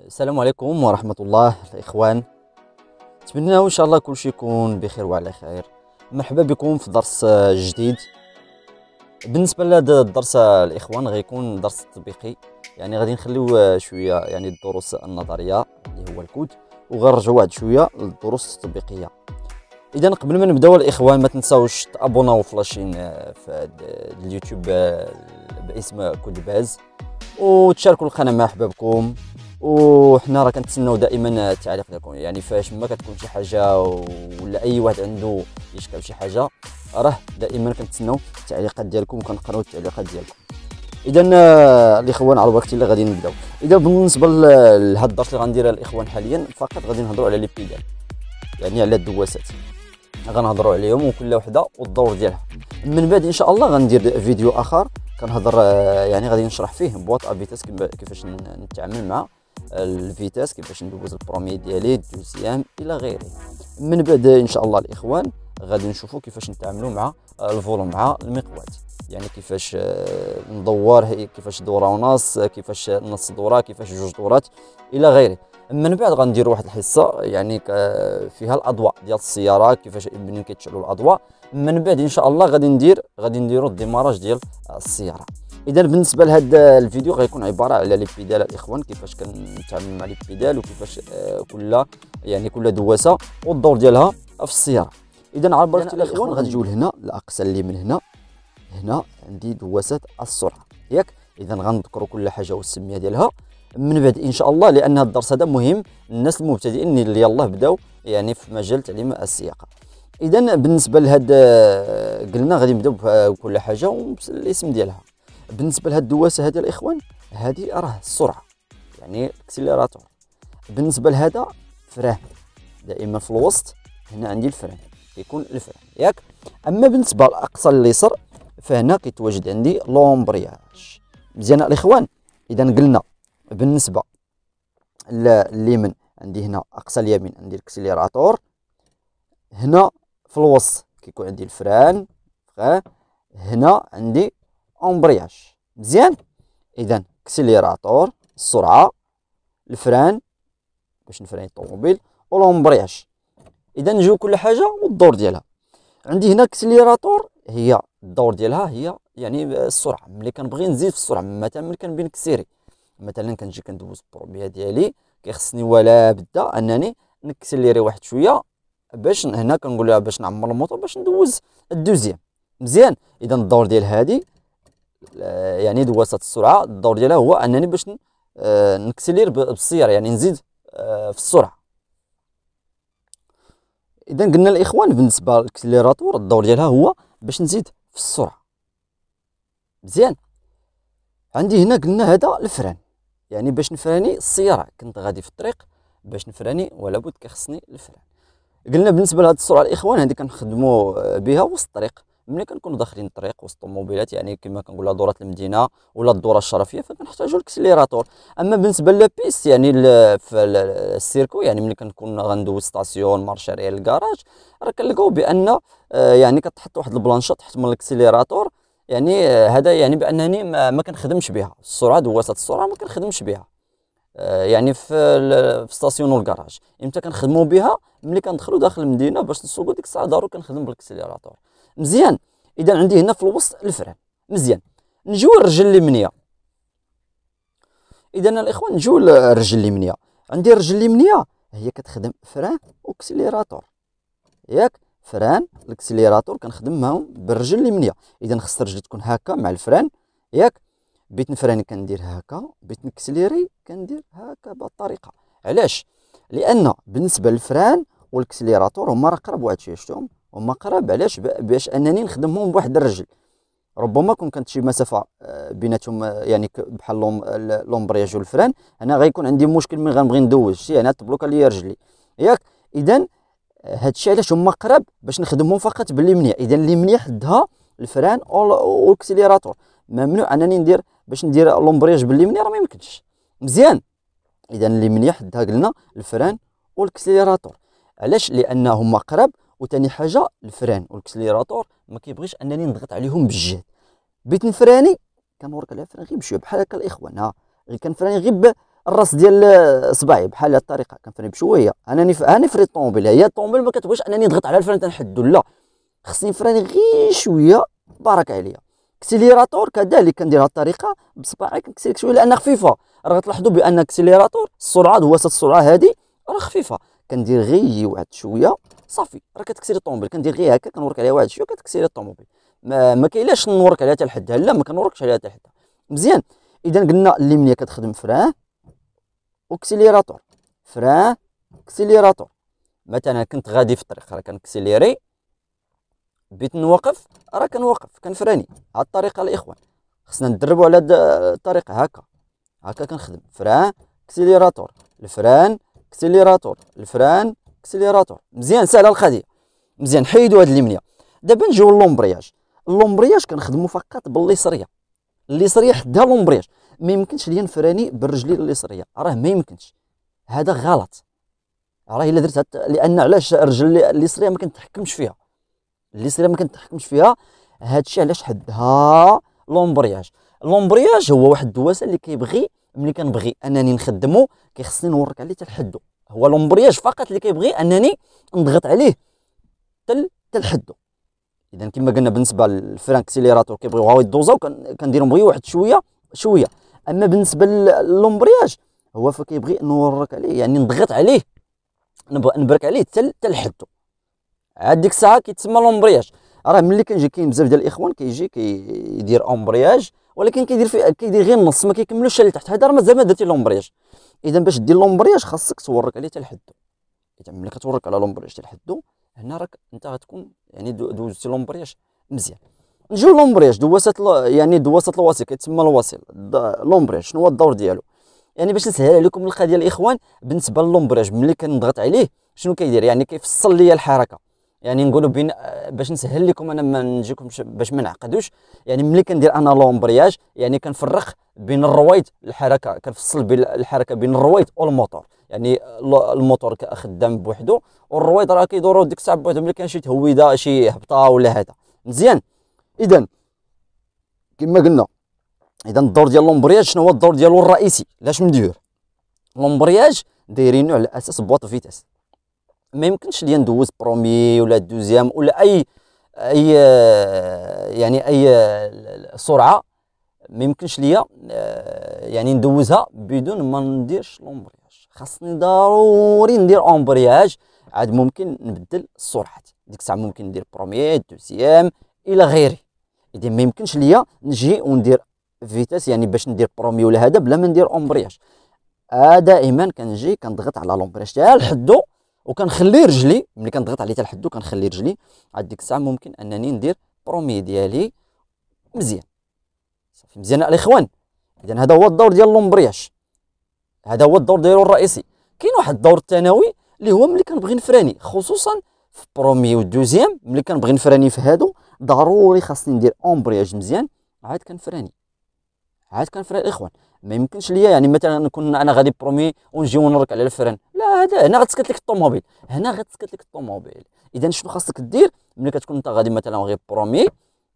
السلام عليكم ورحمة الله الإخوان. نتمنى إن شاء الله كلشي يكون بخير وعلى خير. مرحبا بكم في درس جديد. بالنسبة لهذا الدرس الإخوان غيكون درس تطبيقي، يعني غادي نخليو شوية يعني الدروس النظرية اللي هو الكود، وغنرجعوا واحد شوية للدروس التطبيقية. إذا قبل ما نبداو الإخوان ما تنساوش تابوناو في لاشين في اليوتيوب باسم كود باز، وتشاركوا القناة مع أحبابكم، وحنا راه كنتسناو دائما التعليق ديالكم. يعني فاش ما كتكون شي حاجه ولا اي واحد عنده يشكل شي حاجه راه دائما كنتسناو التعليقات ديالكم وكنقراو التعليقات ديالكم. اذا الاخوان على وقت اللي غادي نبداو. اذا بالنسبه لهذا الدرس اللي غنديرها الاخوان حاليا فقط غادي نهضروا على لي بيدال، يعني على الدواسات غنهضروا عليهم وكل وحده والدور ديالها. من بعد ان شاء الله غندير فيديو اخر كنهضر يعني غادي نشرح فيه بواط افيتاس كيفاش نتعامل مع الفيتاس، كيفاش ندوز البروميي ديالي الدوزيام الى غيره. من بعد ان شاء الله الاخوان غادي نشوفوا كيفاش نتعاملوا مع الفولوم مع المقود، يعني كيفاش ندور، كيفاش دوره ونص، كيفاش نص دوره، كيفاش جوج دورات الى غيره. من بعد غنديروا واحد الحصه يعني فيها الاضواء ديال السياره، كيفاش منين كيتشعلوا الاضواء. من بعد ان شاء الله غادي نديروا الديماراج ديال السياره. اذا بالنسبه لهذا الفيديو غيكون عباره على لي بيدال الاخوان، كيفاش كنتعامل مع لي بيدال وكيفاش كل دواسه والدور ديالها في السياره. اذا على بركه الاخوان غادي نجيو لهنا الاقصى اللي من هنا عندي دواسات السرعه ياك. اذا غنذكروا كل حاجه والسميه ديالها. من بعد ان شاء الله، لان الدرس هذا مهم الناس المبتدئين اللي يلاه بداو يعني في مجال تعليم السياقه. اذا بالنسبه لهذا قلنا غادي نبداو بكل حاجه والاسم ديالها. بالنسبه لهاد الدواسه هذه الاخوان، هذه راه السرعه يعني الاكسليراتور. بالنسبه لهذا فران، دائما في الوسط هنا عندي الفران، كيكون الفران ياك. اما بالنسبه للاقصى اليسار فهنا كيتواجد عندي لومبرياج. مزيان الاخوان. اذا قلنا بالنسبه لليمين عندي هنا اقصى اليمين عندي الاكسليراتور، هنا في الوسط كيكون عندي الفران، هنا عندي امبرياج. مزيان. اذا اكسليراتور السرعه، الفران باش نفراني الطوموبيل، والامبرياج. اذا نجيو كل حاجه والدور ديالها. عندي هنا اكسليراتور، هي الدور ديالها هي يعني السرعه. ملي كنبغي نزيد في السرعه، مثلا ملي كنبي نكسيري، مثلا كنجي كندوز البروميه ديالي كيخصني ولا بدا انني نكسليري واحد شويه باش هنا كنقول لها باش نعمر الموطور باش ندوز الدوزيام. مزيان. اذا الدور ديال هذه يعني دواسات السرعه الدور ديالها هو انني باش نكسلير بالسياره، يعني نزيد في السرعه. اذا قلنا الاخوان بالنسبه للاكسليراتور الدور ديالها هو باش نزيد في السرعه. مزيان. عندي هنا قلنا هذا الفران، يعني باش نفراني السياره، كنت غادي في الطريق باش نفراني ولا بد كيخصني الفران. قلنا بالنسبه لهذه السرعه الاخوان هذه كنخدموا بها وسط الطريق، ملي كنكونوا داخلين الطريق وسط الطوموبيلات، يعني كما كنقولوا دوره المدينه ولا الدوره الشرفيه، فكنحتاجوا الاكسليراتور. اما بالنسبه للبيست يعني في السيركو، يعني ملي كنكون غندوز ستاسيون مارشاريه للكراج، راه كنلقاو بان يعني كتحط واحد البلانشه تحت من الاكسليراتور، يعني هذا يعني بانني ما كنخدمش بها السرعه، دواسات السرعه ما كنخدمش بها. يعني في ستاسيون والكراج امتى كنخدموا بها؟ ملي كندخلوا داخل المدينه باش نسوقوا، ديك الساعه ضروري كنخدم بالاكسليراتور. مزيان. اذا عندي هنا في الوسط الفران. مزيان. نجيو للرجل اليمنيه. اذا الاخوان نجيو للرجل اليمنيه. عندي الرجل اليمنيه هي كتخدم فران واكسليراتور ياك. فران الاكسليراتور كنخدم معاهم بالرجل اليمنيه. اذا خص الرجل تكون هكا مع الفران ياك. بغيت نفراني كندير هكا، بغيت نكسليري كندير هكا بهذه الطريقه. علاش؟ لان بالنسبه للفران والاكسليراتور هما راه قراب واحد شويه، شفتهم هما قراب. علاش؟ باش انني نخدمهم بواحد الرجل. ربما كانت شي مسافه بيناتهم يعني بحال لومبرياج والفران، انا غيكون عندي مشكل ملي غنبغي ندوز، يعني تبلوكا ليا رجلي ياك. اذا هادشي علاش هما قراب باش نخدمهم فقط باليمنيه. اذا اليمنيه حدها الفران والاكسليراتور، ممنوع انني ندير باش ندير لومبرياج باليمنيه، راه ما يمكنش. مزيان. اذا اليمنيه حدها قلنا الفران والاكسليراتور. علاش؟ لان هما قراب. وثاني حاجه الفران والاكسليراتور ما كيبغيش انني نضغط عليهم بالجهد. بغيت نفراني كنورك على الفران غير بشويه بحال هكا الاخوان، ها غير كنفراني غير الراس ديال صباعي بحال هاد الطريقه كنفري بشويه. انني فريت الطوموبيل، هي الطوموبيل ما كتبغيش انني نضغط على الفران تنحدو، لا خصني نفراني غير شويه بارك عليا. اكسيليراتور كذلك كندير هاد الطريقه بصباعي، كنكسيلك شويه لان خفيفه. راه غتلاحظوا بان اكسيليراتور السرعه دواسه السرعه هذه راه خفيفه، كندير غير واحد شويه صافي راه كتكسير الطوموبيل. كندير غير هكا كنورك عليها واحد شويه كتكسير الطوموبيل. ما كاينلاش نورك عليها حتى لحدها، لا ما كنوركش عليها حتى لحدها. مزيان. اذا قلنا اللي منين كتخدم فران واكسيليراتور، فران اكسيليراتور. مثلا كنت غادي في الطريق راه كنكسيليري، بغيت نوقف راه كنوقف كنفراني. هاد الطريقه الاخوان خصنا ندربوا على هاد الطريقه. هكا كنخدم فران اكسيليراتور، الفران اكسيليراتور، الفران اكسيليراتور. مزيان ساهله القضيه. مزيان حيدوا هاد الليمنيه. دابا نجيو للومبرياج. اللومبرياج كنخدموا فقط بالليسريه، الليسريه حدها لومبرياج. ما يمكنش ليا نفراني بالرجلين الليسريه، راه ما يمكنش، هذا غلط. راه الا درت لان علاش الرجل الليسريه ما كنتحكمش فيها، الليسريه ما كنتحكمش فيها. هادشي علاش حدها لومبرياج. اللومبرياج هو واحد الدواسه اللي كيبغي ملي كنبغي انني نخدمو كيخصني نورك عليه حتى لحدو. هو لومبرياج فقط اللي كيبغي انني نضغط عليه حتى لحدو. اذا كما قلنا بالنسبه للفران اكسيليراتور كيبغيو يدوزاو كنديرهم غير واحد شويه. اما بالنسبه للومبرياج هو فكيبغي نورك عليه، يعني نضغط عليه نبرك عليه حتى لحدو. عاد ديك الساعه كيتسمى لومبرياج. راه ملي كنجي كاين بزاف ديال الاخوان كيجي كيدير اومبرياج ولكن كيدير غير النص ما كيكملوش لتحت، هذا راه مازال ما درتي لومبرياج. اذا باش دير لومبرياج خاصك تورك عليه حتى لحدو. اذا ملي كتورك على لومبرياج حتى لحدو هنا راك انت غتكون يعني دوزتي لومبرياج مزيان. نجيو لومبرياج دواسه، يعني دواسه الوصل كيتسمى الوصل. لومبرياج شنو هو الدور ديالو؟ يعني باش نسهل عليكم القضيه الاخوان، بالنسبه للومبرياج ملي كنضغط عليه شنو كيدير؟ يعني كيفصل لي الحركه. يعني نقولوا بين باش نسهل لكم انا ما نجيكمش باش ما نعقدوش. يعني ملي كندير انا لومبرياج يعني كنفرق بين الرويض الحركه، كنفصل بين الحركه بين الرويض والموتور. يعني الموتور خدام بوحدو والرويض راه كيدوروا ديك الساعه بوحدهم ملي كان شي تهويده شي هبطه ولا هذا. مزيان. اذا كما قلنا، اذا الدور ديال لومبرياج شنو هو الدور ديالو الرئيسي؟ لاش مدير لومبرياج دايرينو على اساس بواط فيتاس. ما يمكنش ليا ندوز برومي ولا دوزيام ولا اي يعني اي سرعه، ما يمكنش ليا يعني ندوزها بدون ما نديرش لومبرياج. خاصني ضروري ندير امبرياج، عاد ممكن نبدل السرعات ديك الساعه، ممكن ندير برومي دوزيام الى غيره. اذا ما يمكنش ليا نجي وندير فيتاس يعني باش ندير برومي ولا هذا بلا ما ندير امبرياج. دائما كنجي كنضغط على لومبرياج حتى لحدو وكنخلي رجلي، ملي كنضغط عليه حتى لحدو كنخلي رجلي. عاد ديك الساعه ممكن انني ندير برومي ديالي مزيان صافي. مزيان الاخوان. اذا هذا هو الدور ديال لومبرياج، هذا هو الدور ديالو الرئيسي. كاين واحد الدور الثانوي اللي هو ملي كنبغي نفراني، خصوصا في برومي والدوزيام. ملي كنبغي نفراني في هادو ضروري خاصني ندير امبرياج مزيان، عاد كنفراني الاخوان. ما يمكنش ليا يعني مثلا نكون انا غادي برومي ونجي ونرك على الفران، لا هذا هنا غتسكت لك الطوموبيل، اذا شنو خاصك دير ملي كتكون انت غادي مثلا غير برومي؟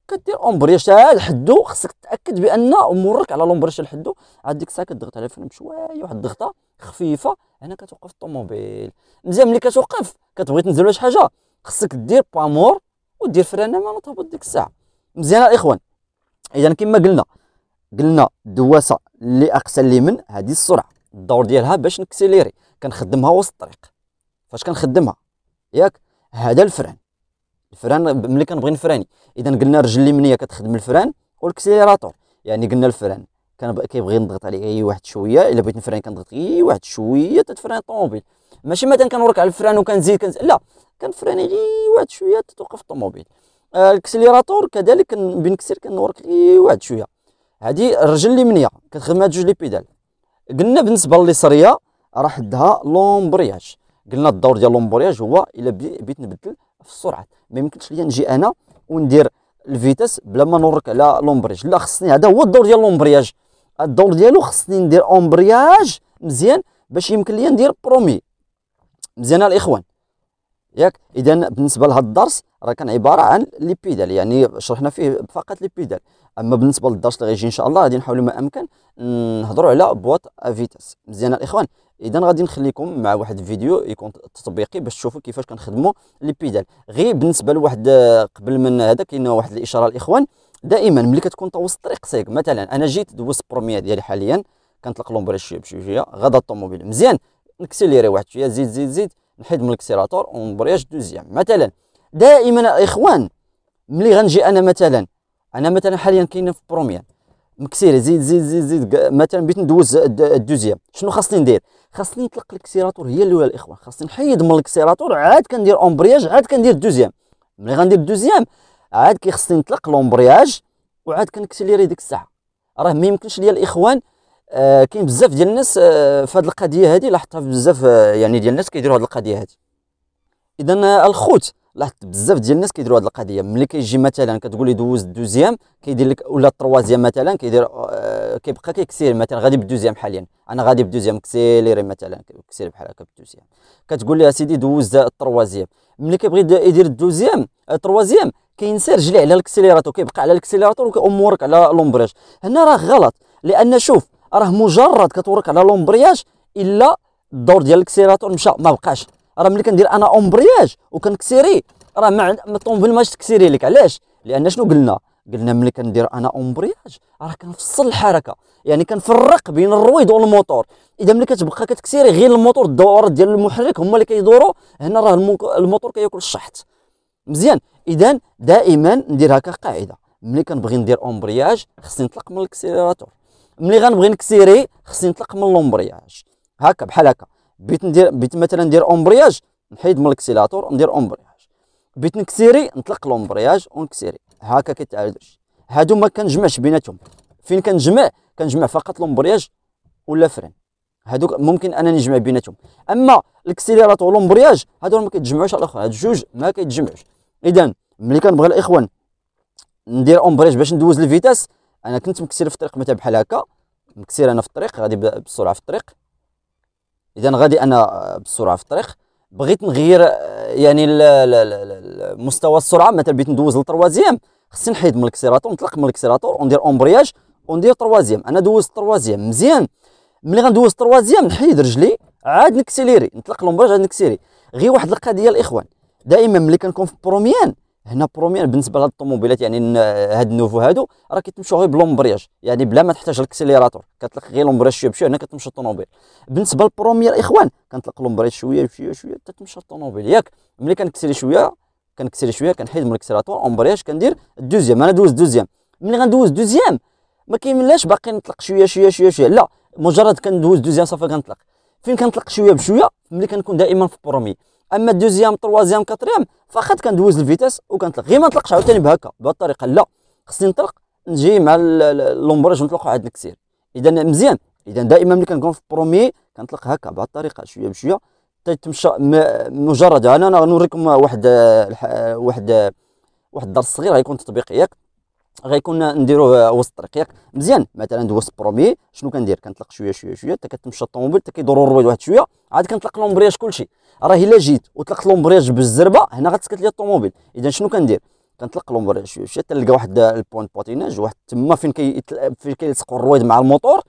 كدير امبرياج حتى لحدو، خاصك تاكد بان مورك على لومبرياج لحدو. عاد ديك الساعه كتضغط على الفران بشويه واحد الضغطه خفيفه، هنا كتوقف الطوموبيل مزيان. ملي كتوقف كتبغي تنزل واحد حاجه خاصك دير بامور ودير فرانه ما تهبط ديك الساعه. مزيان الاخوان. اذا كما قلنا الدواسه اللي اقصى اليمين هذه السرعه، الدور ديالها باش نكسيليري كنخدمها وسط الطريق. فاش كنخدمها ياك هذا الفران ملي كنبغي نفراني. اذا قلنا الرجل اليمنيه كتخدم الفران والاكسيليراتور. يعني قلنا الفران كيبغي نضغط عليه غير واحد شويه، الا بغيت نفراني كنضغط غير واحد شويه تتفراني الطوموبيل. ماشي مثلا كنورك على الفران وكنزيد لا، كنفراني غير واحد شويه تتوقف الطوموبيل. الاكسيليراتور كذلك بنكسر كنورك غير واحد شويه. هذه الرجل اليمنيه كتخدم هاد جوج لي بيدال. قلنا بالنسبه لليسريه راه حدها لومبرياج. قلنا الدور ديال لومبرياج هو الا بغيت نبدل في السرعه، ما يمكنش ليا نجي انا وندير الفيتاس بلا ما نورك على لومبرياج، لا خصني هذا هو الدور ديال لومبرياج. الدور ديالو خصني ندير امبرياج مزيان باش يمكن ليا ندير برومي. مزيان الاخوان. ياك. اذا بالنسبه لهذا الدرس راه كان عباره عن لي بيدال، يعني شرحنا فيه فقط لي بيدال. اما بالنسبه للدرس اللي غيجي ان شاء الله غادي نحاولوا ما امكن نهضروا على بواط افيتاس. مزيان الاخوان، اذا غادي نخليكم مع واحد الفيديو يكون تطبيقي باش تشوفوا كيفاش كنخدموا لي بيدال. غير بالنسبه لواحد قبل من هذا كاين واحد الاشاره الاخوان، دائما ملي كتكون طوست الطريق صيق، مثلا انا جيت دوزت بروميير ديالي حاليا كنطلق لومبريج شويه بشويه، غدا الطوموبيل مزيان نكسيليري واحد شويه، زيد زيد زيد، نحيد من الاكسيلاتور ونبرياج دوزيام مثلا. دائما الاخوان ملي غنجي انا مثلا حاليا كاينه في بروميير مكسيري، زيد زيد زيد زيد، مثلا بغيت ندوز الدوزيام، شنو خاصني ندير؟ خاصني نطلق الاكسيلاتور هي الاولى الاخوان، خاصني نحيد من الاكسيلاتور عاد كندير امبرياج، عاد كندير الدوزيام. ملي غندير الدوزيام عاد كيخصني نطلق لومبرياج وعاد كنكسيليري ديك الساعه. راه ما يمكنش ليا الاخوان كاين بزاف ديال الناس في هذه القضيه هذه، لاحظتها بزاف يعني ديال الناس كيديروا هذه القضيه هذه. اذا الخوت لاحظت بزاف ديال الناس كيديروا هذه القضيه، ملي كيجي مثلا كتقول لي دوز الدوزيام كيدير لك، ولا التروازيام مثلا كيدير كيبقى كيكسير، مثلا غادي بالدوزيام حاليا انا غادي بالدوزيام كسيليري مثلا كسير بحال هكا بالدوزيام، كتقول لي اسيدي دوز التروازيام، ملي كيبغي يدير الدوزيام التروازيام كينسى رجليه على الاكسيليراتور، كيبقى على الاكسيليراتور وكيأمورك على لومبرياج. هنا راه غلط، لان شوف راه مجرد كتورك على لومبرياج الا الدور ديال الاكسيليراتور مشى ما بقاش. راه ملي كندير انا اومبرياج وكنكسيري راه ما الطوموبيل ماش تكسيري لك. علاش؟ لان شنو قلنا ملي كندير انا اومبرياج راه كنفصل الحركه، يعني كنفرق بين الرويد والموتور. اذا ملي كتبقى كتكسيري غير الموتور، الدورات ديال المحرك هما اللي كيدوروا، هنا راه الموتور كياكل الشحط. مزيان. اذا دائما ندير هكا قاعده، ملي كنبغي ندير اومبرياج خصني نطلق من الاكسيليراتور، ملي غنبغي نكسيري خصني نطلق من لومبرياج. هكا بحال هكا بغيت مثلا ندير اومبرياج نحيد من الاكسيلاتور ندير اومبرياج، بغيت نكسيري نطلق لومبرياج ونكسيري. هكا كيتعاد هادو ما كنجمعش بيناتهم. فين كنجمع فقط لومبرياج ولا فرين، هادوك ممكن انني نجمع بيناتهم. اما الاكسيليراتور واللومبرياج هادو ما كيتجمعوش الاخوان، هاد الجوج ما كيتجمعوش. اذا ملي كنبغي الاخوان ندير اومبريج باش ندوز الفيتاس، انا كنت مكسير في الطريق مثلا بحال هكا، مكسير انا في الطريق غادي بالسرعه في الطريق، اذا غادي انا بالسرعه في الطريق، بغيت نغير يعني مستوى السرعه، مثلا بغيت ندوز للتروازيام خصني نحيد من الاكسيلاتور نطلق من الاكسيلاتور وندير اومبرياج وندير تروازيام. انا دوزت التروازيام مزيان، ملي غندوز التروازيام نحيد رجلي عاد نكسيليري نطلق لومبريج عاد نكسيري. غير واحد القضيه الاخوان، دائما ملي كنكون في بروميان، هنا بروميان بالنسبه لهاد الطوموبيلات يعني هاد النوفو هادو راه كيتمشوا غير بلومبرياج، يعني بلا ما تحتاج الاكسيليراتور كتطلق غير لومبريج شويه بشويه، هنا كتمشي الطوموبيل. بالنسبه للبروميير اخوان كنطلق لومبريج شويه بشويه شويه حتى تمشي الطوموبيل ياك. ملي كنكسيري شويه كنحيد من الاكسيلاتور اومبرياج كندير الدوزيام. انا دوز الدوزيام، ملي غندوز الدوزيام ما كيملاش باقي نطلق شويه شويه شويه شويه، لا مجرد كندوز دوزيام صافي كنطلق. فين كنطلق شويه بشويه؟ ملي كنكون دائما في برومي. اما الدوزيام تروازيام كاتريام فقط كندوز الفيتاس وكنطلق، غير ما نطلقش عاوتاني بهكا بهذه الطريقه، لا خصني نطلق نجي مع اللومبريج ونطلقوا عاد نكسير. اذا مزيان، اذا دائما ملي كنكون في برومي كنطلق هكا بهذه الطريقه شويه بشويه تتمشى. مجرد انا غنوريكم واحد الدرس صغير غيكون تطبيقي ياك، غيكون نديروه وسط الطريق ياك. مزيان، مثلا دوزت برومي شنو كندير؟ كنطلق شويه شويه شويه حتى كتمشى الطوموبيل حتى كيدور الرويد واحد شويه، عاد كنطلق لومبرياج كلشي. راه الا جيت وطلقت لومبرياج بالزربه هنا غتسكت لي الطوموبيل. اذا شنو كندير؟ كنطلق لومبرياج شويه شويه حتى نلقى واحد البوان بوتيناج، واحد تما فين كيلصقوا الرويد مع الموتور،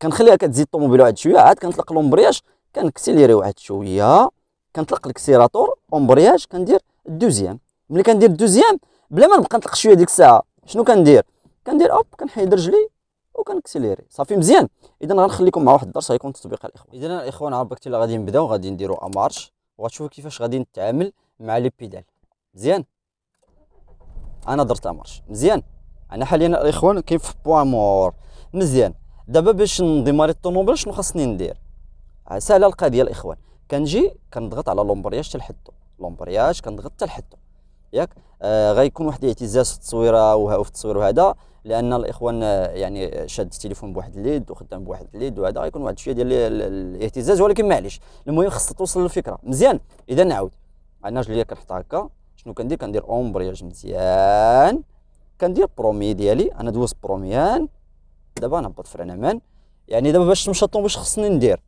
كنخليها كتزيد الطوموبيل واحد شويه، عاد كنطلق لومبرياج كنكسيليري واحد شويه، كنطلق الاكسيراتور اومبرياج كندير الدوزيام. ملي كندير الدوزيام بلا ما نبقى نطلق شويه ديك الساعه شنو كندير اوب كنحيد رجلي وكنكسيليري صافي مزيان. اذا غنخليكم مع واحد الدرس غيكون تطبيق الاخوان. اذا الاخوان عرفتي لا غادي نبداو، غادي نديرو امارش وغتشوفوا كيفاش غادي نتعامل مع لي بيدال. مزيان، انا درت امارش مزيان. انا حاليا الاخوان كاين في بوان مور مزيان. دابا باش نديماري الطوموبيل شنو خاصني ندير؟ سهله القضيه الاخوان، كنجي كنضغط على لومبرياج حتى لحدو، لومبرياج كنضغط حتى لحدو ياك. غيكون واحد الاعتزاز في التصويره وفي التصوير وهذا، لان الاخوان يعني شاد التليفون بواحد الليد وخدام بواحد الليد وهذا غيكون واحد شويه ديال الاهتزاز، ولكن معليش المهم خاص توصل للفكره مزيان. اذا نعاود انا رجليا كنحطها هكا، شنو كندير اومبرياج مزيان، كندير برومي ديالي، انا دوزت بروميان. دابا نهبط فران امان، يعني دابا باش تمشى الطوموبيل خصني ندير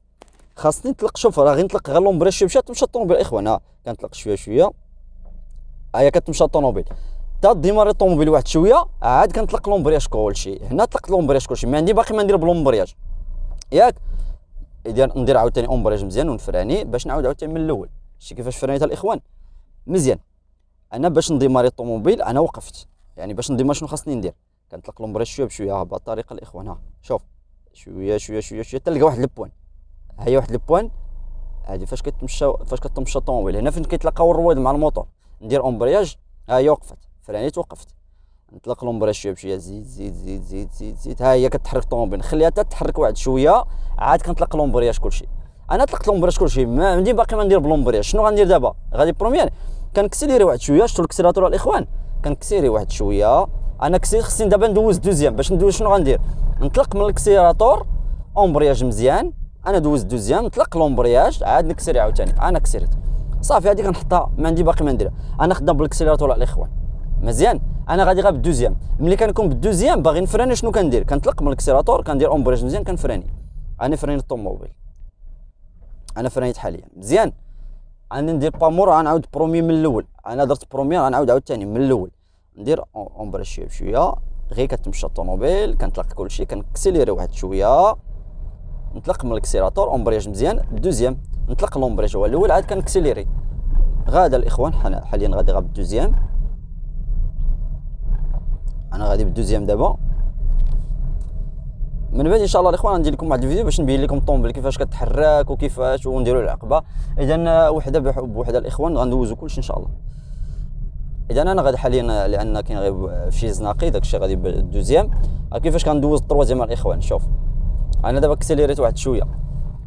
خاصني نطلق. شوف راه غير نطلق غير لومبرياج شويه بشويه تمشى الطوموبيل الاخوان. ها كنطلق شويه شويه، ها هي كتمشى الطوموبيل تا ديماري الطوموبيل واحد شويه، عاد كنطلق لومبرياج كلشي. هنا طلقت لومبرياج كلشي، ما عندي باقي ما ندير بلومبرياج ياك. ندير عاوتاني اومبرياج مزيان ونفراني باش نعاود عاوتاني من الاول. شتي كيفاش فرانيتها الاخوان مزيان. انا باش نديماري الطوموبيل انا وقفت، يعني باش نديماري شنو خاصني ندير؟ كنطلق لومبريج شويه بشويه بهذه الطريقه الاخوان. ها شوف شويه شويه شويه شويه تلقى واحد البوان، ها هي واحد البوان هادي فاش كتمشى الطوموبيل هنا فين كيتلاقاو الرويض مع الموطور. ندير اومبرياج، ها هي وقفت، فرانيت وقفت، نطلق لومبريج شويه بشويه، زيد زيد زيد زيد زيد زيد، ها هي كتحرك الطوموبيل، نخليها حتى تحرك واحد شويه عاد كنطلق لومبرياج كلشي. انا طلقت لومبريج كلشي، ما عندي باقي ما ندير بلومبريج. شنو غندير دابا؟ غادي بروميير كنكسيليري واحد شويه، شفتوا الاكسيلاتور الاخوان كنكسيري واحد شويه. انا خصني دابا ندوز دوزيام. باش ندوز شنو غندير؟ نطلق من الاكسيلاتور اومبرياج مزيان، انا دوز دوزيام، نطلق لومبرياج عاد نكسيري عاوتاني. انا كسرت صافي، هادي كنحطها ما عندي باقي ما نديرها. انا خدام بالاكسيلاتور الاخوان مزيان. انا غادي غير بالدوزيام، ملي كنكون بالدوزيام باغي نفراني شنو كندير؟ كنطلق من الاكسيلاتور كندير اومبريج مزيان كنفراني. انا فرانيت الطوموبيل، انا فرانيت حاليا مزيان. غادي ندير بامور غنعاود برومي من الاول. انا درت برومي غنعاود عاوتاني من الاول، ندير اومبريج شويه بشويه غير كتمشى الطوموبيل، كنطلق كلشي، كنكسيليري واحد شويه، نطلق من الاكسيلاتور اومبريج مزيان. الدوزيام نطلق لومبريج هو الاول عاد كنكسيليري. غادا الاخوان حاليا غادي غير بالدوزيام، انا غادي بالدوزيام دابا. من بعد ان شاء الله الاخوان ندير لكم واحد الفيديو باش نبين لكم الطوموبيل كيفاش كتحرك وكيفاش ونديروا العقبه. اذا وحده بوحده الاخوان غندوزو كلشي ان شاء الله. اذا انا غادي حاليا لان كاين غير شي زناقي داكشي غادي بالدوزيام. كيفاش كندوز الطروازيام الاخوان؟ شوف انا دابا كسيليريت واحد شويه،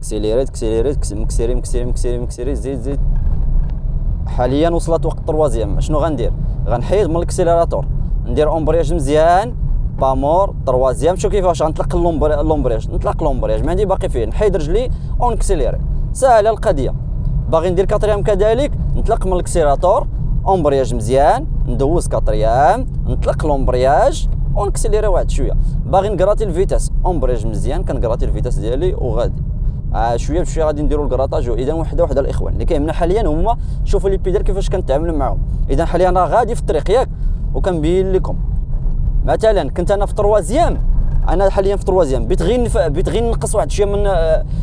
كسيليريت مكسيري زيد زيد. حاليا وصلت وقت الطروازيام. شنو غندير؟ غنحيد من الاكسيليراتور، ندير اومبرياج مزيان بامور طروازيام. شوف كيفاش غنطلق اللومبرياج، نطلق لومبرياج ما عندي باقي فيه، نحيد رجلي ونكسيليري. ساهله القضيه. باغي ندير كاتريام كذلك، نطلق من الاكسيلاتور اومبرياج مزيان، ندوز كاتريام، نطلق لومبرياج ونكسيليري واحد شويه. باغي نكراتي الفيتاس اومبرياج مزيان، كنكراتي الفيتاس ديالي وغادي شويه بشويه غادي نديروا الكراطاج. اذا وحده وحده الاخوان اللي كيهمنا حاليا هما شوفوا لي بيدال كيفاش كنتعامل معاهم. اذا حاليا راه غادي في الطريق ياك، وكنبين لكم مثلا كنت انا في طروازيام، انا حاليا في طروازيام بيت غير نقص واحد شويه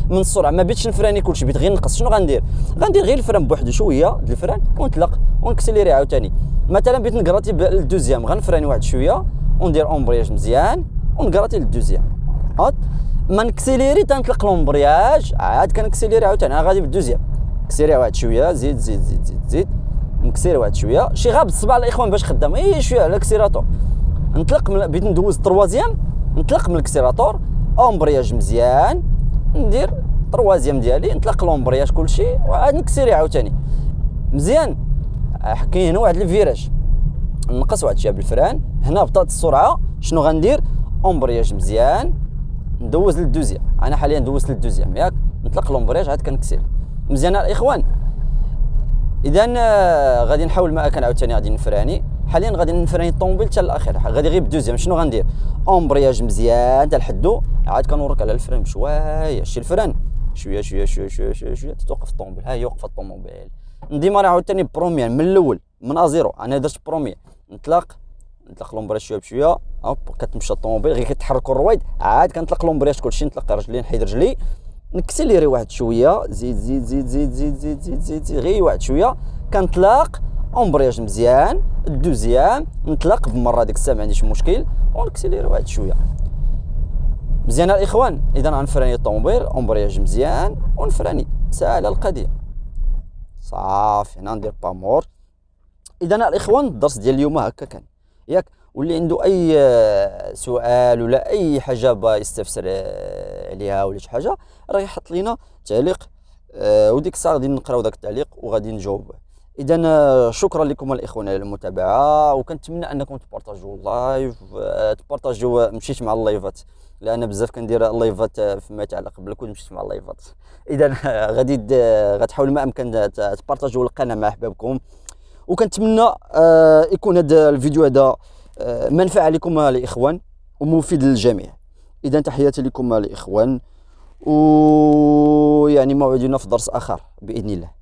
من السرعه، ما بيتش نفراني كلشي، بيت غير نقص. شنو غندير؟ غندير غير الفران بوحدو شويه د الفران ونطلق ونكسيليري عاوتاني. مثلا بيت نكراتي للدوزيام غنفراني واحد شويه وندير اومبرياج مزيان ونكراتي للدوزيام. ما نكسيليري تنطلق لومبرياج عاد كنكسيليري عاوتاني. انا غادي بالدوزيام كسيري واحد شويه، زيد زيد زيد زيد زيد، نكسيري واحد شويه شي غاب بالصباع الاخوان باش خدام اي شويه على الاكسيراتور. نطلق بغيت ندوز الطروازيام، نطلق من الاكسيراتور اومبرياج مزيان، ندير الطروازيام ديالي، نطلق لومبرياج كلشي وعاد نكسيري عاوتاني مزيان. كاين هنا واحد الفيراج نقص واحد شويه بالفران، هنا بطات السرعه. شنو غندير؟ اومبرياج مزيان، ندوز للدوزيام. انا حاليا دوزت للدوزيام ياك، نطلق لومبرياج عاد كنكسير مزيان الاخوان. اذا غادي نحاول ما كان عاوتاني غادي نفراني. حاليا غادي نفراني الطوموبيل حتى الاخير، غادي غير بالدوزيام. شنو غندير؟ اومبرياج مزيان حتى لحدو، عاد كنورك على الفران بشويه. شتي الفران شويه شويه شويه شويه شويه شويه تتوقف الطوموبيل. ها هي وقفت الطوموبيل. نديماري عاوتاني بروميير من الاول من ازيرو. انا درت بروميير، نطلق لومبرياج شويه بشويه، هوب كتمشى الطوموبيل غير كيتحركوا الرويد، عاد كنطلق لومبرياج كلشي، نطلق رجلي نحيد رجلي نكسيليري واحد شويه، زيد زيد زيد زيد زيد زيد زيد زيد, زيد غير واحد شويه، كنطلق اومبرياج مزيان. الدوزيام نطلق بمره ديك الساعه ما عنديش مشكل، ونكسيليري واحد شويه مزيان الاخوان. اذا غنفراني الطوموبيل اومبرياج مزيان ونفراني، ساهله القضيه صافي. هنا ندير بامور. اذا الاخوان الدرس ديال اليوم هكا كان ياك. واللي عنده اي سؤال ولا اي حاجه با يستفسر عليها ولا شي حاجه راه يحط لينا تعليق، وديك الساعه غادي نقراو داك التعليق وغادي نجاوب. اذا شكرا لكم الاخوان على المتابعه، وكنتمنى انكم تبارطاجيو اللايف، تبارطاجيو مشيت مع اللايفات لان بزاف كندير اللايفات فيما يتعلق بالكود مشيت مع اللايفات. اذا غتحاولوا ما امكن تبارطاجيو القناه مع احبابكم، وكنتمنى يكون هذا الفيديو هذا منفعه لكم الاخوان ومفيد للجميع. اذا تحياتي لكم الاخوان، ويعني موعدنا في درس اخر باذن الله.